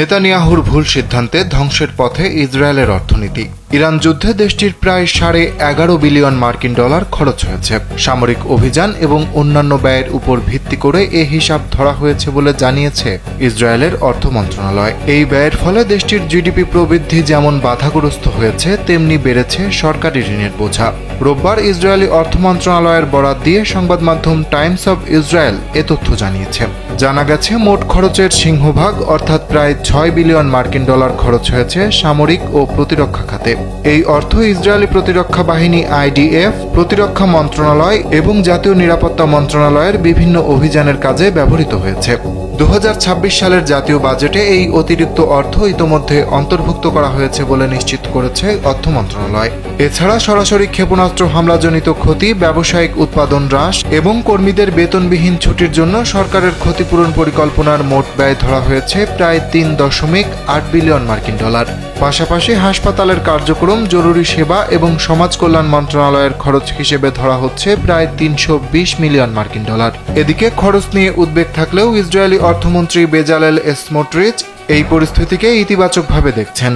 নেতানিয়াহুর ভুল সিদ্ধান্তে ধ্বংসের পথে ইসরায়েলের অর্থনীতি। ইরান যুদ্ধে দেশটির প্রায় $11.5 বিলিয়ন মার্কিন ডলার খরচ হয়েছে। সামরিক অভিযান এবং অন্যান্য ব্যয়ের উপর ভিত্তি করে এ হিসাব ধরা হয়েছে বলে জানিয়েছে ইসরায়েলের অর্থ মন্ত্রণালয়। এই ব্যয়ের ফলে দেশটির জিডিপি প্রবৃদ্ধি যেমন বাধাগ্রস্ত হয়েছে, তেমনি বেড়েছে সরকারি ঋণের বোঝা। রোববার ইসরায়েলি অর্থ মন্ত্রণালয়ের বরাত দিয়ে সংবাদ মাধ্যম টাইমস অব ইসরায়েল এ তথ্য জানিয়েছে। জানা গেছে, মোট খরচের সিংহভাগ অর্থাৎ প্রায় $6 বিলিয়ন মার্কিন ডলার খরচ হয়েছে সামরিক ও প্রতিরক্ষা খাতে। এই অর্থ ইসরায়েলি প্রতিরক্ষা বাহিনী IDF, প্রতিরক্ষা মন্ত্রণালয় এবং জাতীয় নিরাপত্তা মন্ত্রণালয়ের বিভিন্ন অভিযানের কাজে ব্যবহৃত হয়েছে। 2026 সালের জাতীয় বাজেটে এই অতিরিক্ত অর্থ ইতোমধ্যে অন্তর্ভুক্ত করা হয়েছে বলে নিশ্চিত করেছে অর্থ মন্ত্রণালয়। এছাড়া সরাসরি ক্ষেপণাস্ত্র হামলাজনিত ক্ষতি, ব্যবসায়িক উৎপাদন হ্রাস এবং কর্মীদের বেতনবিহীন ছুটির জন্য সরকারের ক্ষতিপূরণ পরিকল্পনার মোট ব্যয় ধরা হয়েছে প্রায় $3.8 বিলিয়ন মার্কিন ডলার। পাশাপাশি হাসপাতালের কার্যক্রম, জরুরি সেবা এবং সমাজ কল্যাণ মন্ত্রণালয়ের খরচ হিসেবে ধরা হচ্ছে প্রায় $320 মিলিয়ন মার্কিন ডলার। এদিকে খরচ নিয়ে উদ্বেগ থাকলেও ইসরায়েলি অর্থমন্ত্রী বেজালেল স্মোট্রিচ এই পরিস্থিতিকে ইতিবাচকভাবে দেখছেন।